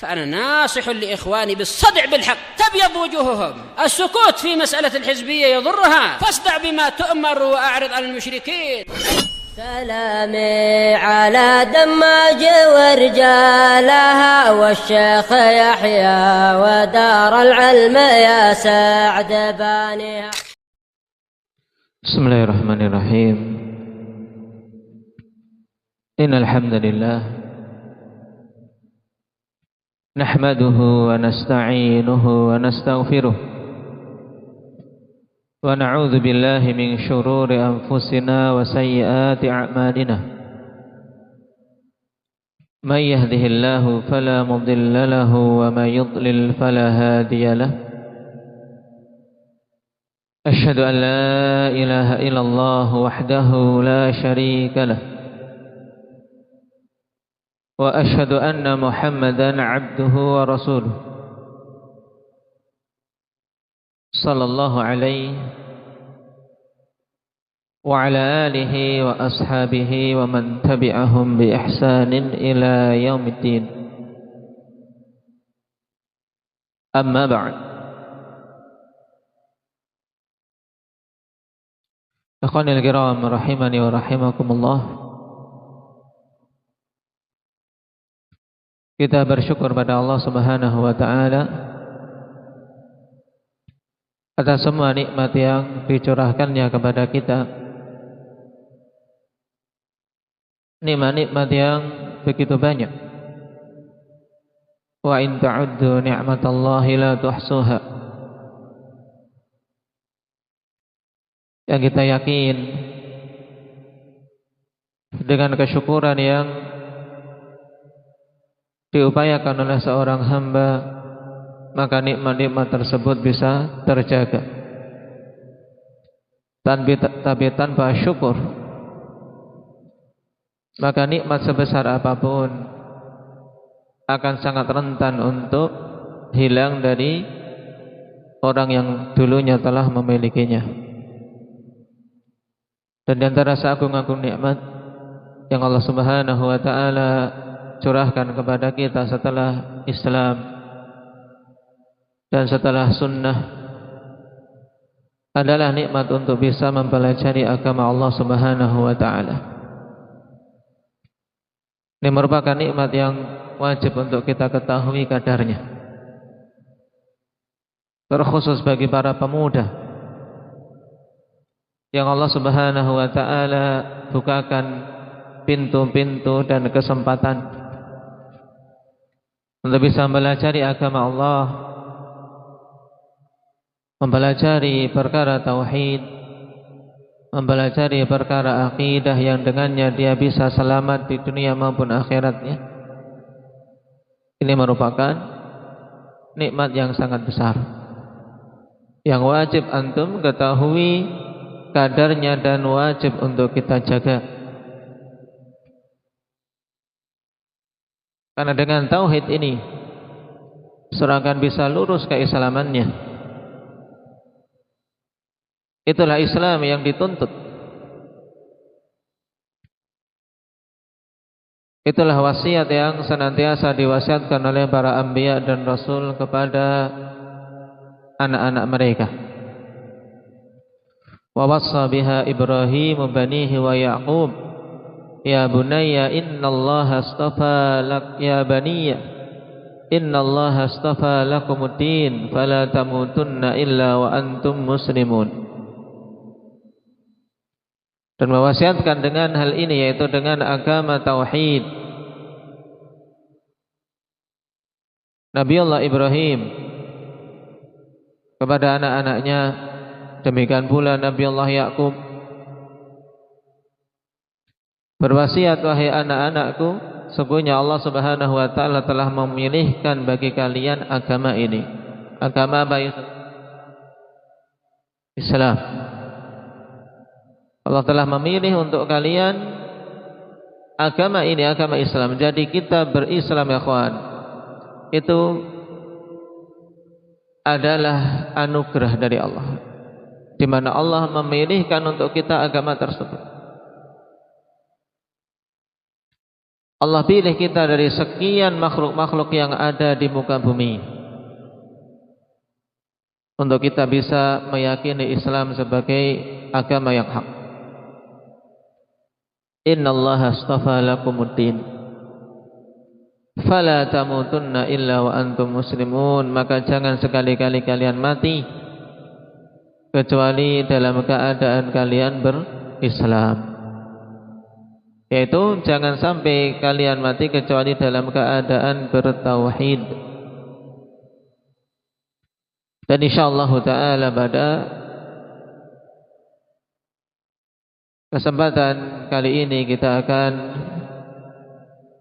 فأنا ناصح لإخواني بالصدع بالحق، تبيض وجوههم. السكوت في مسألة الحزبية يضرها، فاصدع بما تؤمر وأعرض عن المشركين. سلامي على دماج ورجالها والشيخ يحيى ودار العلم يا سعد بانيها. بسم الله الرحمن الرحيم. إن الحمد لله نحمده ونستعينه ونستغفره ونعوذ بالله من شرور أنفسنا وسيئات أعمالنا. من يهده الله فلا مضل له ومن يضلل فلا هادي له. أشهد أن لا إله إلا الله وحده لا شريك له، وأشهد أن محمدا عبده ورسوله صلى الله عليه وعلى آله وأصحابه ومن تبعهم بإحسان إلى يوم الدين. أما بعد، أخواني الكرام rahimani wa rahimakumullah, kita bersyukur pada Allah Subhanahu wa taala atas semua nikmat yang dicurahkannya kepada kita, nikmat-nikmat yang begitu banyak. Wa in ta'uddu ni'matallahi la tuhsuha. Yang kita yakin dengan kesyukuran yang diupayakan oleh seorang hamba, maka nikmat-nikmat tersebut bisa terjaga. Tapi tanpa syukur, maka nikmat sebesar apapun akan sangat rentan untuk hilang dari orang yang dulunya telah memilikinya. Dan di antara seagung-agung nikmat yang Allah Subhanahu wa taala curahkan kepada kita setelah Islam dan setelah sunnah adalah nikmat untuk bisa mempelajari agama Allah Subhanahu wa taala. Ini merupakan nikmat yang wajib untuk kita ketahui kadarnya, terkhusus bagi para pemuda yang Allah Subhanahu wa taala bukakan pintu-pintu dan kesempatan untuk bisa mempelajari agama Allah, mempelajari perkara tauhid, mempelajari perkara akidah yang dengannya dia bisa selamat di dunia maupun akhiratnya. Ini merupakan nikmat yang sangat besar yang wajib antum ketahui kadarnya dan wajib untuk kita jaga. Karena dengan tauhid ini seorang akan bisa lurus keislamannya. Itulah Islam yang dituntut. Itulah wasiat yang senantiasa diwasiatkan oleh para anbiya dan rasul kepada anak-anak mereka. Wa wassa biha Ibrahim banihi wa Yaqub ya bunayya innallaha astafa lak ya baniyya innallaha astafa lakumuddin fala tamutunna illa wa antum muslimun. Dan mewasiatkan dengan hal ini, yaitu dengan agama tauhid. Nabiullah Ibrahim kepada anak-anaknya, demikian pula Nabiullah Yaqub berwasiat, wahai anak-anakku, sesungguhnya Allah Subhanahu wa taala telah memilihkan bagi kalian agama ini. Agama apa itu? Islam. Allah telah memilih untuk kalian agama ini, agama Islam. Jadi kita berislam ya kawan, itu adalah anugerah dari Allah, di mana Allah memilihkan untuk kita agama tersebut. Allah pilih kita dari sekian makhluk-makhluk yang ada di muka bumi untuk kita bisa meyakini Islam sebagai agama yang hak. Innallaha astafa lakumuddin fala tamutunna illa wa antum muslimun. Maka jangan sekali-kali kalian mati kecuali dalam keadaan kalian berislam. Yaitu jangan sampai kalian mati kecuali dalam keadaan bertauhid. Dan insyaallah taala pada kesempatan kali ini kita akan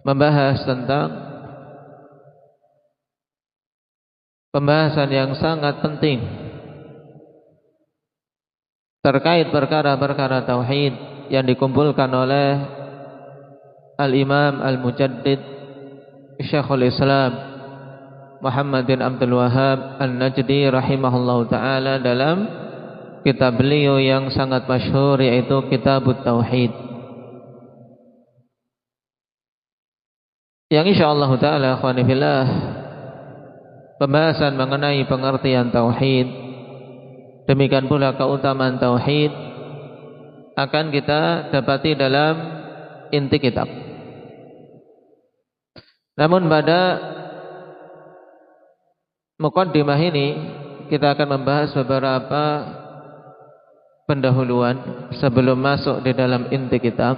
membahas tentang pembahasan yang sangat penting terkait perkara-perkara tauhid yang dikumpulkan oleh Al-Imam Al-Mujaddid Syekhul Islam Muhammad bin Abdul Wahhab An-Najdi rahimahullahu ta'ala dalam kitab beliau yang sangat masyhur, yaitu Kitabut Tauhid, yang insyaallah ta'ala akhwani fillah pembahasan mengenai pengertian tauhid, demikian pula keutamaan tauhid akan kita dapati dalam inti kitab. Namun pada muqaddimah ini kita akan membahas beberapa pendahuluan sebelum masuk di dalam inti kitab.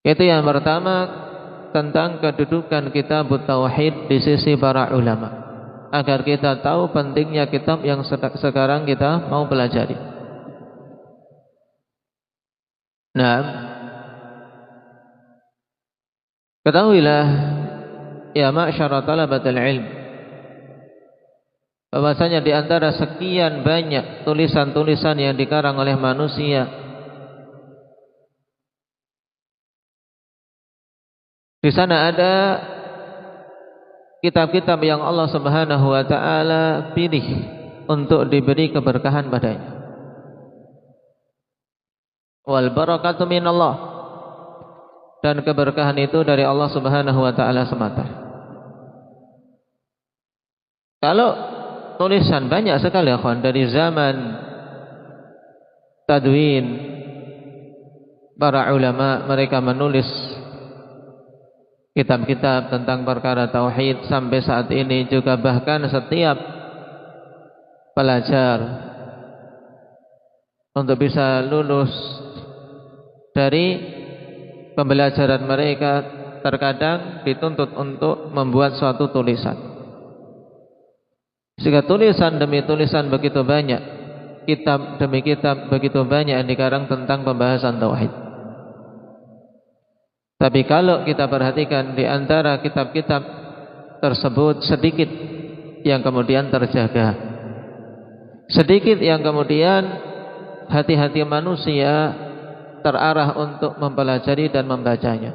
Yaitu yang pertama tentang kedudukan Kitabut Tauhid di sisi para ulama, agar kita tahu pentingnya kitab yang sekarang kita mau pelajari. Nah, ketahuilah ya ma'syara talabatul ilm, bahwasanya di antara sekian banyak tulisan-tulisan yang dikarang oleh manusia, di sana ada kitab-kitab yang Allah Subhanahu wa taala pilih untuk diberi keberkahan padanya. Wal barakatu minallah, dan keberkahan itu dari Allah Subhanahu wa taala semata. Kalau tulisan banyak sekali akhwan dari zaman tadwin para ulama, mereka menulis kitab-kitab tentang perkara tauhid sampai saat ini juga, bahkan setiap pelajar untuk bisa lulus dari pembelajaran mereka terkadang dituntut untuk membuat suatu tulisan. Sehingga tulisan demi tulisan begitu banyak, kitab demi kitab begitu banyak yang dikarang tentang pembahasan tauhid. Tapi kalau kita perhatikan di antara kitab-kitab tersebut, sedikit yang kemudian terjaga, sedikit yang kemudian hati-hati manusia terarah untuk mempelajari dan membacanya.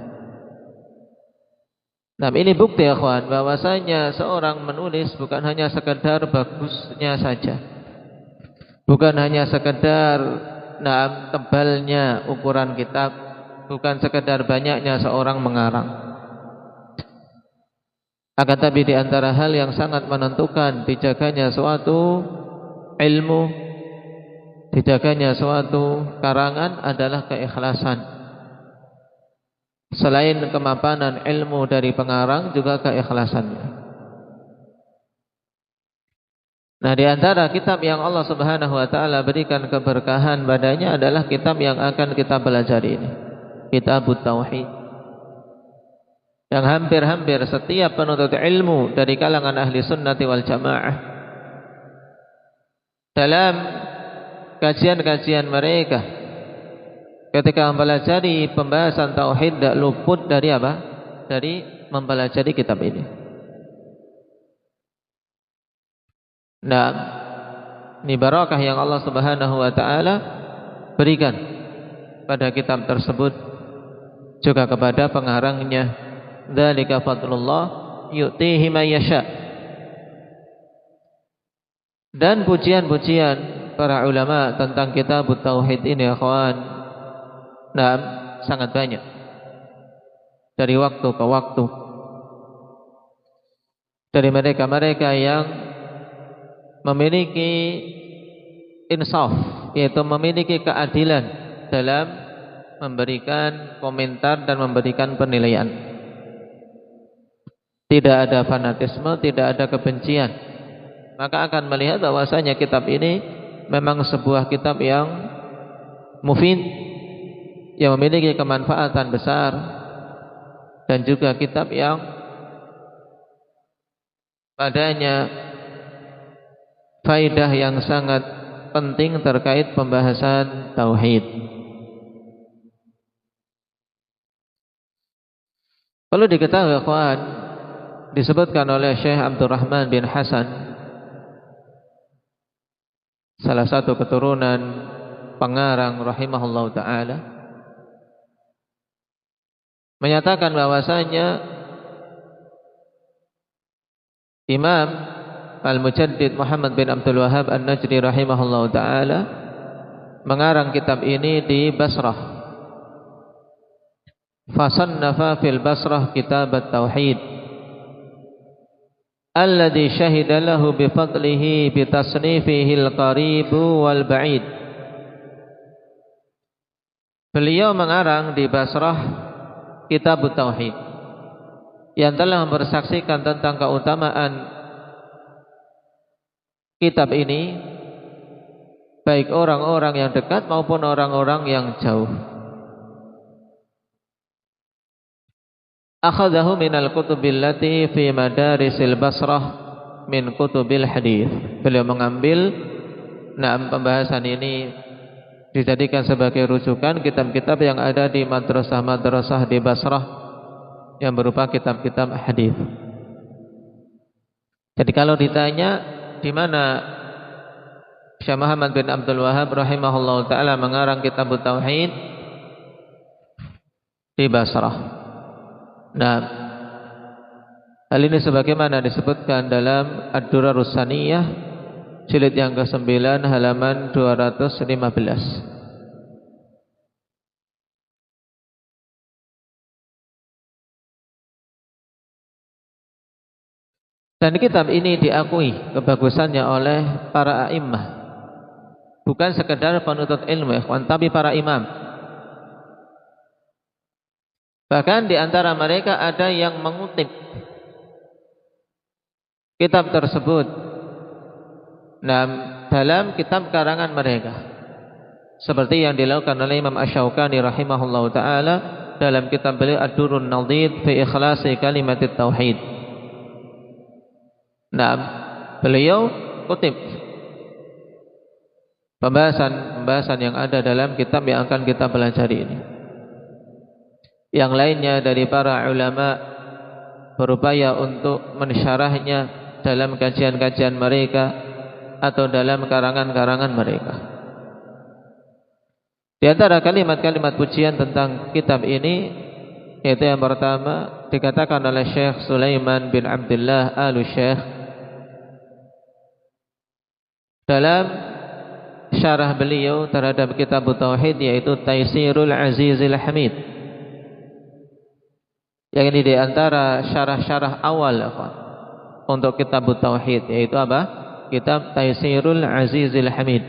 Nah, ini bukti ya kawan, bahwasanya seorang menulis bukan hanya sekedar bagusnya saja, bukan hanya sekedar tebalnya ukuran kitab, bukan sekedar banyaknya seorang mengarang. Akan tapi di antara hal yang sangat menentukan dijaganya suatu ilmu, dijaganya suatu karangan adalah keikhlasan. Selain kemapanan ilmu dari pengarang, juga keikhlasannya. Nah, di antara kitab yang Allah Subhanahu wa taala berikan keberkahan padanya adalah kitab yang akan kita pelajari ini, Kitabut Tauhid, yang hampir-hampir setiap penuntut ilmu dari kalangan ahli sunnati wal jamaah dalam kajian-kajian mereka ketika mempelajari pembahasan tauhid tidak luput dari apa? Dari mempelajari kitab ini. Nah, ini barakah yang Allah Subhanahu wa taala berikan pada kitab tersebut, juga kepada pengarangnya. Dzalika fadlullah yu'tihi man yasha. Dan pujian-pujian para ulama tentang Kitabut Tauhid ini, akhwan, nah, sangat banyak. dari waktu ke waktu dari mereka-mereka yang memiliki insaf, yaitu memiliki keadilan dalam memberikan komentar dan memberikan penilaian. Tidak ada fanatisme, tidak ada kebencian. Maka akan melihat bahwasanya kitab ini memang sebuah kitab yang mufid, yang memiliki kemanfaatan besar, dan juga kitab yang padanya faidah yang sangat penting terkait pembahasan tauhid. Perlu diketahui ikhwan, disebutkan oleh Syekh Abdurrahman bin Hasan, salah satu keturunan pengarang rahimahullah ta'ala, menyatakan bahwasanya Imam Al-Mujaddid Muhammad bin Abdul Wahhab An-Najdi rahimahullah ta'ala mengarang kitab ini di Basrah. Fasannafa fil Basrah kitab at-tauhid alladhi syahida lahu bifadlihi bitasnifihi al-qarib wal ba'id. Beliau mengarang di Basrah kitab at-tauhid yang telah mempersaksikan tentang keutamaan kitab ini, baik orang-orang yang dekat maupun orang-orang yang jauh. Akhadahu minal kutubil lati fi madarisil Basrah min kutubil hadis. Beliau mengambil pembahasan ini dijadikan sebagai rujukan kitab-kitab yang ada di madrasah-madrasah di Basrah yang berupa kitab-kitab hadis. Jadi kalau ditanya di mana Syekh Muhammad bin Abdul Wahhab rahimahullah ta'ala mengarang kitab tauhid, di Basrah. Nah, hal ini sebagaimana disebutkan dalam Ad-Durarus Saniyah jilid yang ke-9 halaman 215. Dan kitab ini diakui kebagusannya oleh para a'immah, bukan sekedar penuntut ilmu, tapi para imam. Bahkan di antara mereka ada yang mengutip kitab tersebut dalam kitab karangan mereka, seperti yang dilakukan oleh Imam Asy-Syaukani rahimahullah ta'ala dalam kitab beliau Ad-Durrun Nadid fi Ikhlasi Kalimatit Tauhid. Beliau kutip pembahasan yang ada dalam kitab yang akan kita pelajari ini. Yang lainnya dari para ulama berupaya untuk mensyarahnya dalam kajian-kajian mereka atau dalam karangan-karangan mereka. Di antara kalimat-kalimat pujian tentang kitab ini, yaitu yang pertama dikatakan oleh Syekh Sulaiman bin Abdullah Al-Syekh dalam syarah beliau terhadap kitab tauhid, yaitu Taisirul Azizil Hamid. Yang ini di antara syarah-syarah awal untuk kitab tauhid, yaitu apa? Kitab Taisirul Azizil Hamid.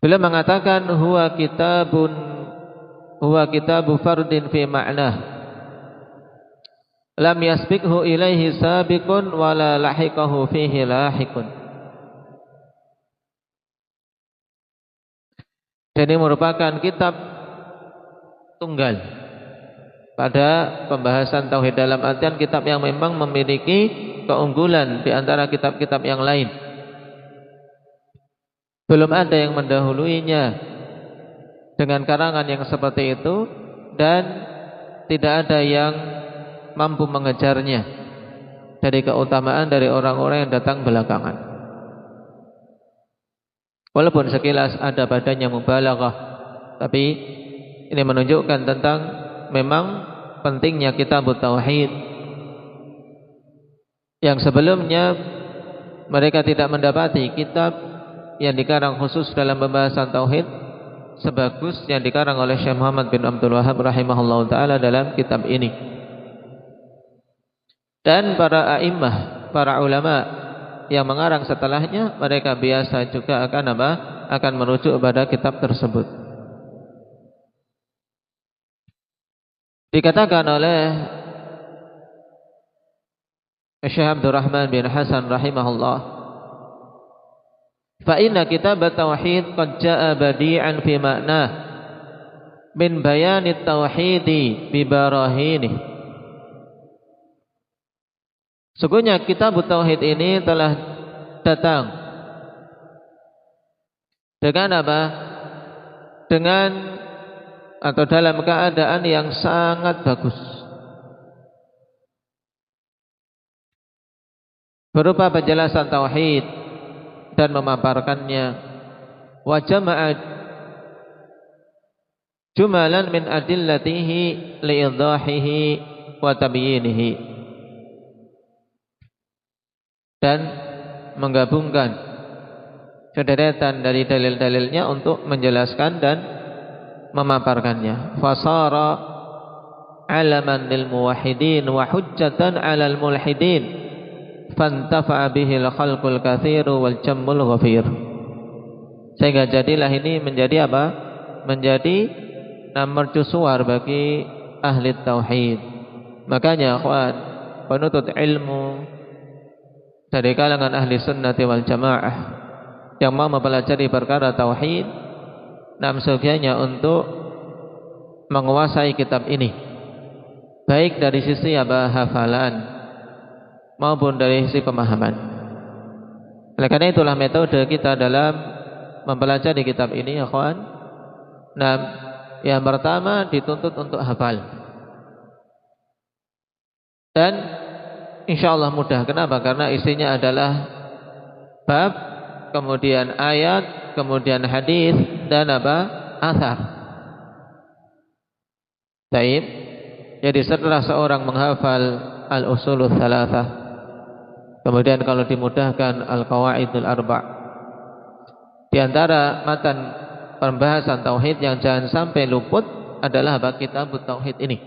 Beliau mengatakan huwa kitabu fardin fi ma'nah lam yasbiqhu ilaihi sabiqun wala lahiqahu fihi lahiqun. Jadi merupakan kitab tunggal pada pembahasan tauhid, dalam artian kitab yang memang memiliki keunggulan di antara kitab-kitab yang lain. Belum ada yang mendahuluinya dengan karangan yang seperti itu, dan tidak ada yang mampu mengejarnya dari keutamaan dari orang-orang yang datang belakangan. Walaupun sekilas ada padanya mubalaghah, tapi ini menunjukkan tentang memang pentingnya kitab tauhid yang sebelumnya mereka tidak mendapati kitab yang dikarang khusus dalam pembahasan tauhid sebagus yang dikarang oleh Syekh Muhammad bin Abdul Wahhab rahimahullahu taala dalam kitab ini. Dan para a'immah, para ulama yang mengarang setelahnya, mereka biasa juga akan apa? Akan merujuk pada kitab tersebut. Dikatakan oleh Syekh Abdurrahman bin Hasan rahimahullah, fa inna kitab at-tauhid qad jaa badi'an fi ma'nah min bayan at-tauhid bi barahinih. Sungguhnya kitab tauhid ini telah datang dengan apa? Dengan atau dalam keadaan yang sangat bagus, berupa penjelasan tauhid dan memaparkannya, wa jama'at jumalan min adillatihi liidhahihi wa tabyinihi, dan menggabungkan sederetan dari dalil-dalilnya untuk menjelaskan dan memaparkannya. Fasara alaman lil muwahhidin wa hujjatan 'alal mulhidin fantafa'a bihil khalqul katsiru wal jammul ghafir. Sehingga jadilah ini menjadi apa? Menjadi mercusuar bagi ahli tauhid. Makanya akhwan, penuntut ilmu dari kalangan ahli sunnati wal jamaah yang mau mempelajari perkara tauhid, sebaiknya untuk menguasai kitab ini, baik dari sisi apa? Hafalan maupun dari sisi pemahaman. Oleh karena itulah metode kita dalam mempelajari kitab ini, ya kawan. Nah, yang pertama dituntut untuk hafal. Dan insyaallah mudah. Kenapa? Karena isinya adalah bab, kemudian ayat, kemudian hadis, dan apa? Athar. Baik. Jadi setelah seorang menghafal al-usulul thalathah, kemudian kalau dimudahkan al-qawaidul arba', di antara matan pembahasan tauhid yang jangan sampai luput adalah bab kitab tauhid ini.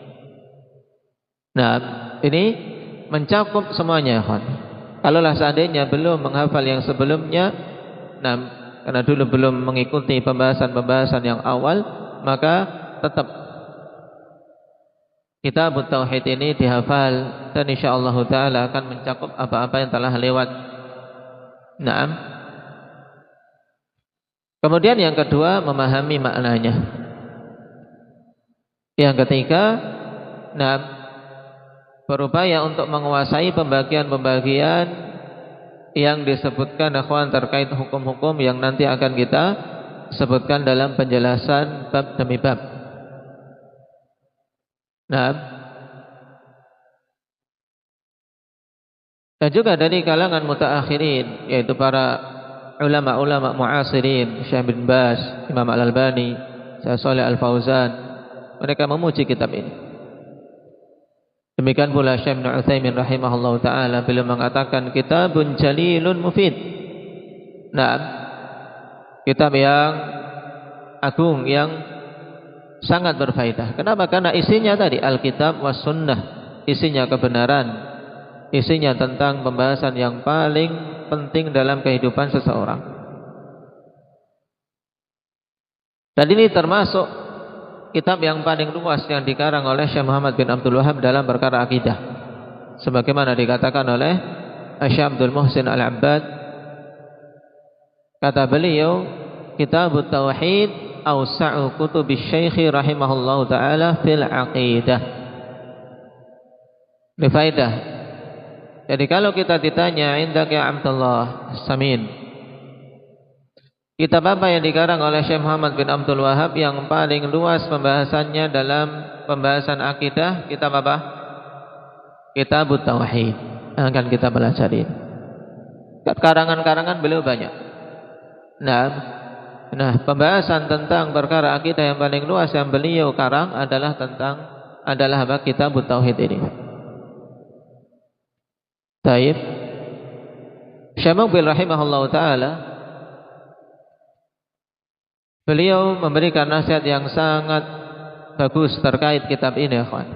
Nah, ini mencakup semuanya, kawan. Kalaulah seandainya belum menghafal yang sebelumnya, karena dulu belum mengikuti pembahasan-pembahasan yang awal, maka tetap kitab tauhid ini dihafal, dan insyaallah taala akan mencakup apa-apa yang telah lewat. Naam. Kemudian yang kedua, memahami maknanya. Yang ketiga, berupaya untuk menguasai pembagian-pembagian yang disebutkan akhwan terkait hukum-hukum yang nanti akan kita sebutkan dalam penjelasan bab demi bab. Dan juga dari kalangan mutaakhirin, yaitu para ulama-ulama muasirin, Syekh bin Baz, Imam Al-Albani, Syekh Shalih Al-Fauzan, mereka memuji kitab ini. Demikian pula Syekh bin Utsaimin rahimahullahu taala beliau mengatakan kitabun jalilun mufid. Kitab yang agung, yang sangat berfaedah. Kenapa? Karena isinya tadi Alkitab was sunnah, isinya kebenaran, isinya tentang pembahasan yang paling penting dalam kehidupan seseorang. Dan ini termasuk kitab yang paling luas yang dikarang oleh Syekh Muhammad bin Abdul Wahhab dalam perkara akidah, sebagaimana dikatakan oleh Syekh Abdul Muhsin Al-Abbad, kata beliau, kitabut tauhid awsa'u kutubi syekhi rahimahullahu ta'ala fil aqidah. Ini faedah. Jadi kalau kita ditanya, indak ya Abdullah Samin, kitab apa yang dikarang oleh Syekh Muhammad bin Abdul Wahhab yang paling luas pembahasannya dalam pembahasan akidah? Kitab apa? Kitabut tauhid. Akan kita pelajari. Karangan-karangan beliau banyak. Nah, pembahasan tentang perkara akidah yang paling luas yang beliau karang adalah apa? Kitabut tauhid ini. Taib. Syekh Mubil rahimahullah taala Beliau memberikan nasihat yang sangat bagus terkait kitab ini, ikhwan.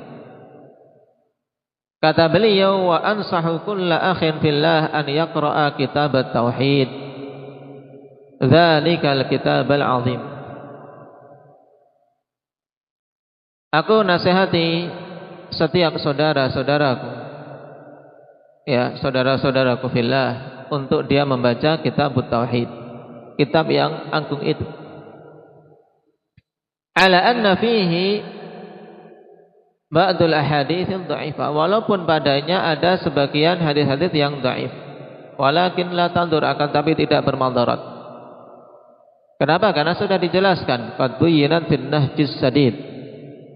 Kata beliau, wa ansahu kulla akhin fillah an yaqra'a kitab at-tauhid. Dzalikal kitabal azim. Aku nasihati setiap saudara-saudaraku, ya, saudara-saudaraku fillah, untuk dia membaca kitab at-tauhid, kitab yang agung itu. Ala anna fihi ba'dul ahadits dha'ifah, walaupun padanya ada sebagian hadis-hadis yang dhaif, walakin la tadur, akan tapi tidak bermadarat. Kenapa? Karena sudah dijelaskan qad buyyinat fin nahjis sadid,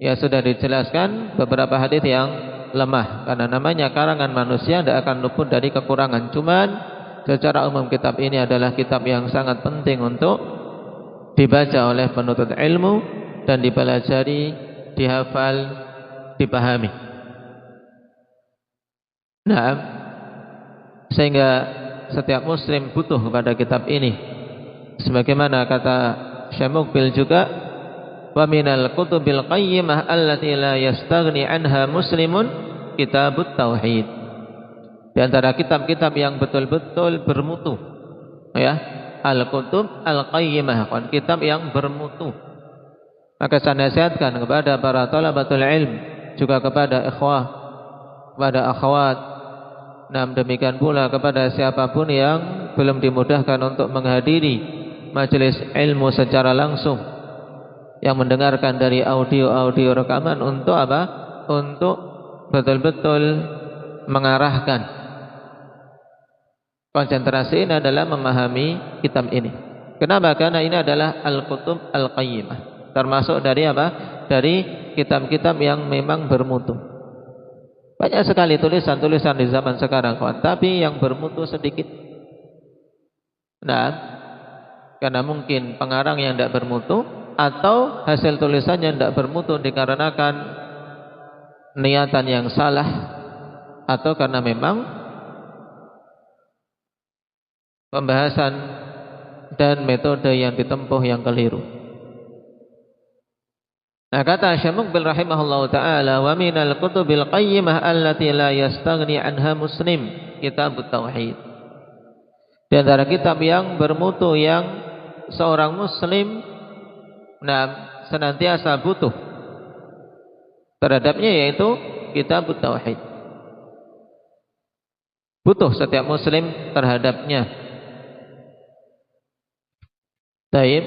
ya, sudah dijelaskan beberapa hadis yang lemah, karena namanya karangan manusia tidak akan luput dari kekurangan. Cuman secara umum kitab ini adalah kitab yang sangat penting untuk dibaca oleh penuntut ilmu dan dipelajari, dihafal, dipahami. Nah, sehingga setiap muslim butuh kepada kitab ini. Sebagaimana kata Syekh Muqbil juga, wa minal kutubil qayyimah allati la yastaghni anha muslimun kitabut tauhid. Di antara kitab-kitab yang betul-betul bermutu, ya, al-kutub al-qayyimah, kitab yang bermutu. Maka saya nasihatkan kepada para talabatul ilm, juga kepada ikhwah, kepada akhwat, nah demikian pula kepada siapapun yang belum dimudahkan untuk menghadiri majelis ilmu secara langsung, yang mendengarkan dari audio-audio rekaman, untuk apa? Untuk betul-betul mengarahkan konsentrasi ini adalah memahami kitab ini. Kenapa? Karena ini adalah al-kutub al-qayyimah, termasuk dari apa? Dari kitab-kitab yang memang bermutu. Banyak sekali tulisan-tulisan di zaman sekarang, kawan, tapi yang bermutu sedikit. Nah, karena mungkin pengarang yang tidak bermutu, atau hasil tulisannya tidak bermutu dikarenakan niatan yang salah, atau karena memang pembahasan dan metode yang ditempuh yang keliru. Nah, kata Syekh Muqbil rahimahullahu ta'ala, wa minal kutubil qayyimah allati la yastaghni anha muslim kitabut tauhid. Di antara kitab yang bermutu yang seorang muslim senantiasa butuh terhadapnya, yaitu kitabut tauhid. Butuh setiap muslim terhadapnya. Baik.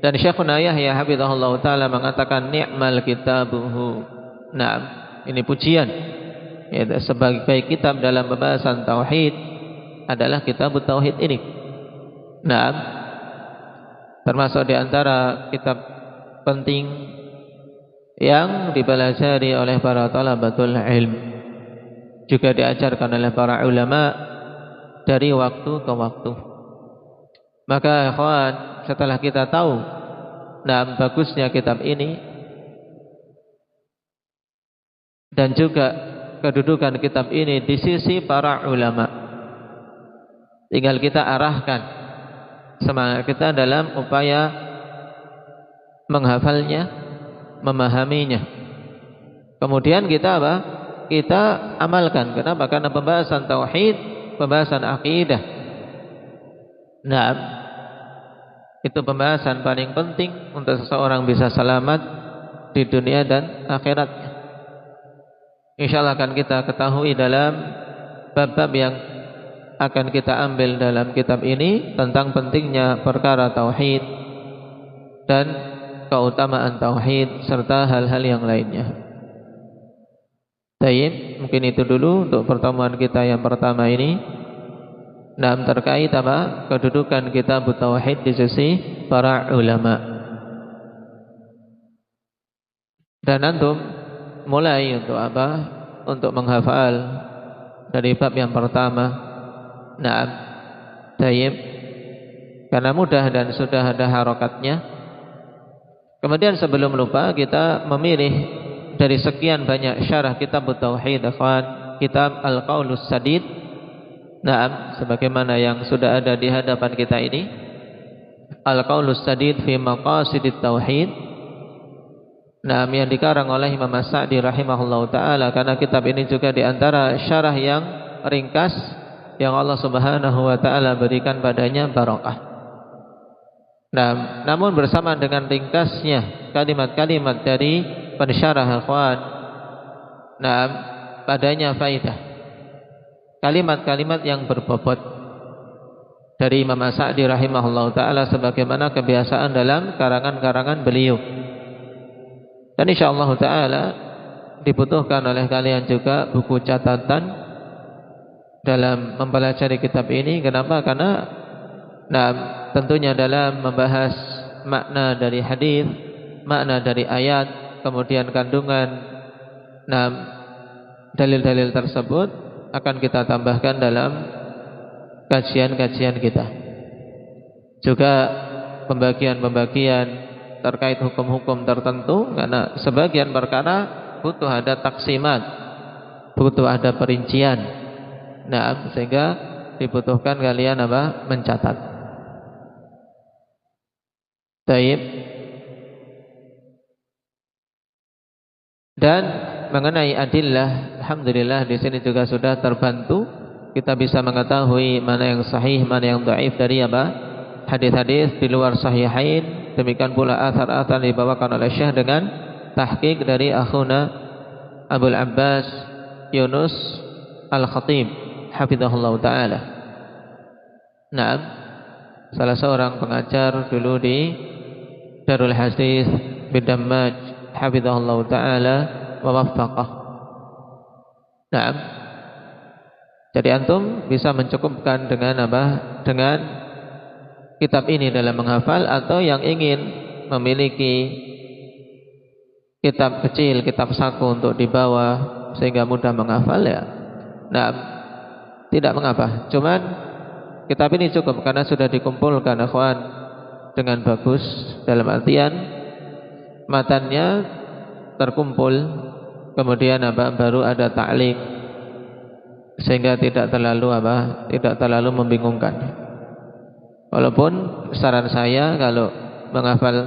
Dan Syekhuna Yahya hafizahullah ta'ala mengatakan ni'mal kitabuhu. Nah, ini pujian, ya, sebagai kitab dalam pembahasan tauhid adalah kitab tauhid ini. Nah, termasuk di antara kitab penting yang dipelajari oleh para talabatul ilm, juga diajarkan oleh para ulama dari waktu ke waktu. Maka ikhwan, setelah kita tahu bagusnya kitab ini dan juga kedudukan kitab ini di sisi para ulama, tinggal kita arahkan semangat kita dalam upaya menghafalnya, memahaminya. Kemudian kita apa? Kita amalkan. Kenapa? Karena pembahasan tauhid, pembahasan akidah, itu pembahasan paling penting untuk seseorang bisa selamat di dunia dan akhiratnya. Insyaallah akan kita ketahui dalam bab-bab yang akan kita ambil dalam kitab ini tentang pentingnya perkara tauhid dan keutamaan tauhid serta hal-hal yang lainnya. Baik, mungkin itu dulu untuk pertemuan kita yang pertama ini. Terkait apa? Kedudukan kitab tauhid di sisi para ulama. Dan antum mulai untuk apa? Untuk menghafal dari bab yang pertama. Tayyib, karena mudah dan sudah ada harokatnya. Kemudian sebelum lupa, kita memilih dari sekian banyak syarah kitab tauhid, kitab Al-Qaulus Sadid. Sebagaimana yang sudah ada di hadapan kita ini, Al-Qaulus Sadid fi Maqasidit Tauhid. Nah, yang dikarang oleh Imam As-Sa'di rahimahullahu taala, karena kitab ini juga di antara syarah yang ringkas yang Allah Subhanahu wa taala berikan padanya barokah. Nah, namun bersama dengan ringkasnya kalimat-kalimat dari pensyarah ikhwan, nah, padanya faidah. Kalimat-kalimat yang berbobot dari Imam As-Sa'di rahimahullahu taala sebagaimana kebiasaan dalam karangan-karangan beliau. Dan insyaallah taala dibutuhkan oleh kalian juga buku catatan dalam mempelajari kitab ini. Kenapa? Karena tentunya dalam membahas makna dari hadis, makna dari ayat, kemudian kandungan dalil-dalil tersebut akan kita tambahkan dalam kajian-kajian kita. Juga pembagian-pembagian terkait hukum-hukum tertentu, karena sebagian perkara butuh ada taksimat, butuh ada perincian. Nah, sehingga dibutuhkan kalian mencatat. Baik. Dan mengenai adillah, alhamdulillah di sini juga sudah terbantu. Kita bisa mengetahui mana yang sahih, mana yang dhaif dari hadis-hadis di luar sahihain. Demikian pula athar-athar dibawakan oleh Syekh dengan tahqiq dari akhuna Abul Abbas Yunus Al-Khatib hafizahullah taala. Nah, salah seorang pengajar dulu di Darul Hadis Bidammaj hafizahullah taala wa waffaqah. Nah, jadi antum bisa mencukupkan dengan dengan kitab ini dalam menghafal, atau yang ingin memiliki kitab kecil, kitab saku untuk dibawa sehingga mudah menghafal, ya nah, tidak mengapa. Cuman kitab ini cukup karena sudah dikumpulkan ikhwan dengan bagus, dalam artian matannya terkumpul, kemudian baru ada ta'liq, sehingga tidak terlalu membingungkan. Walaupun saran saya kalau menghafal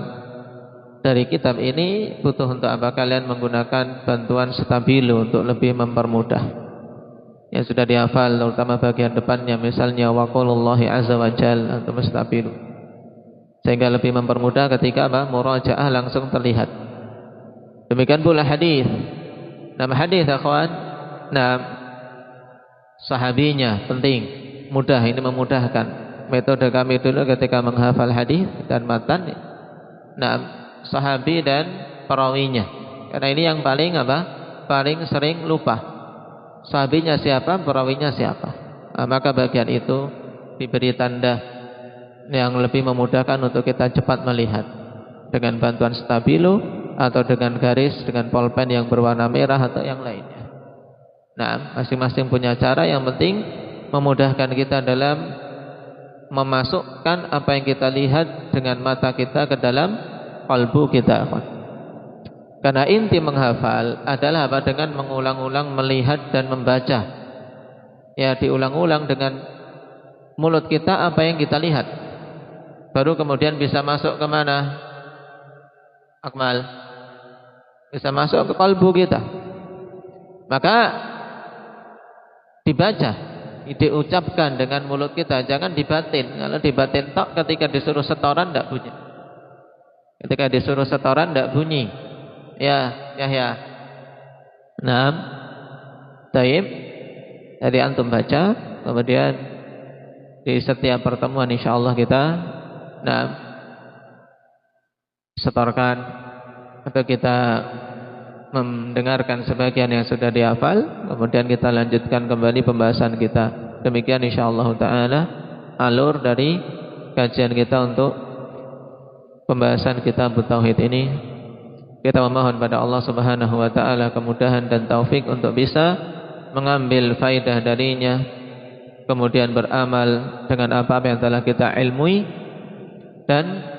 dari kitab ini butuh untuk kalian menggunakan bantuan stabilo untuk lebih mempermudah. Yang sudah dihafal terutama bagian depannya, misalnya waqaulullahi azza wa jalla atau stabilo, sehingga lebih mempermudah ketika murajaah langsung terlihat. Demikian pula hadis. Nama hadis akhwan, sahabinya penting, mudah, ini memudahkan. Metode kami dulu ketika menghafal hadis dan matan, sahabi dan perawinya. Karena ini yang paling sering lupa. Sahabinya siapa, perawinya siapa. Maka bagian itu diberi tanda yang lebih memudahkan untuk kita cepat melihat dengan bantuan stabilo atau dengan garis, dengan polpen yang berwarna merah atau yang lainnya. Nah, masing-masing punya cara, yang penting memudahkan kita dalam memasukkan apa yang kita lihat dengan mata kita ke dalam kalbu kita. Karena inti menghafal adalah dengan mengulang-ulang melihat dan membaca. Ya, diulang-ulang dengan mulut kita apa yang kita lihat, baru kemudian bisa masuk ke mana, Akmal? Bisa masuk ke kalbu kita. Maka dibaca, diucapkan dengan mulut kita, jangan dibatin. Kalau dibatin tok, ketika disuruh setoran tidak bunyi. Ketika disuruh setoran tidak bunyi. Ya. Nah, taib. Jadi antum baca, kemudian di setiap pertemuan insyaallah kita setorkan atau kita mendengarkan sebagian yang sudah dihafal, kemudian kita lanjutkan kembali pembahasan kita. Demikian insyaallah taala alur dari kajian kita untuk pembahasan kitab tauhid ini. Kita memohon pada Allah Subhanahu wa taala kemudahan dan taufik untuk bisa mengambil faidah darinya, kemudian beramal dengan apa yang telah kita ilmui, dan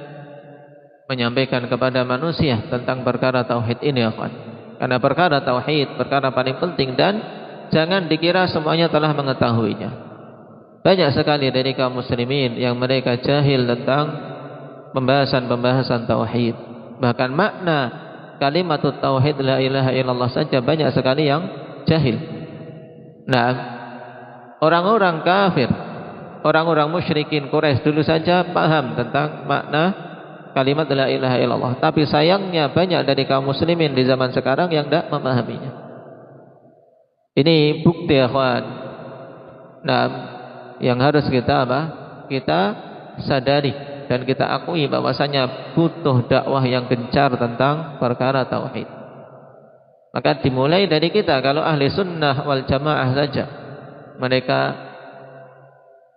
menyampaikan kepada manusia tentang perkara tauhid ini, ya kawan. Karena perkara tauhid perkara paling penting, dan jangan dikira semuanya telah mengetahuinya. Banyak sekali dari kaum muslimin yang mereka jahil tentang pembahasan-pembahasan tauhid. Bahkan makna kalimat tauhid la ilaha illallah saja banyak sekali yang jahil. Nah, orang-orang kafir, orang-orang musyrikin Quraisy dulu saja paham tentang makna kalimat la ilaha illallah, tapi sayangnya banyak dari kaum muslimin di zaman sekarang yang tidak memahaminya. Ini bukti akhwan. Nah, yang harus kita kita sadari dan kita akui bahwasanya butuh dakwah yang gencar tentang perkara tauhid. Maka dimulai dari kita. Kalau ahli sunnah wal jamaah saja mereka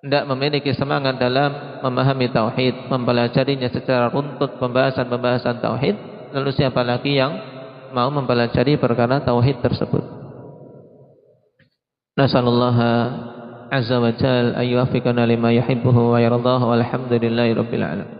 tidak memiliki semangat dalam memahami tauhid, mempelajarinya secara runtut, pembahasan-pembahasan tauhid, lalu siapa lagi yang mau mempelajari perkara tauhid tersebut? Nasallallahu azza wa jalla ayyuhfiqana lima yuhibbuhu wa yardahu walhamdulillahi rabbil alamin.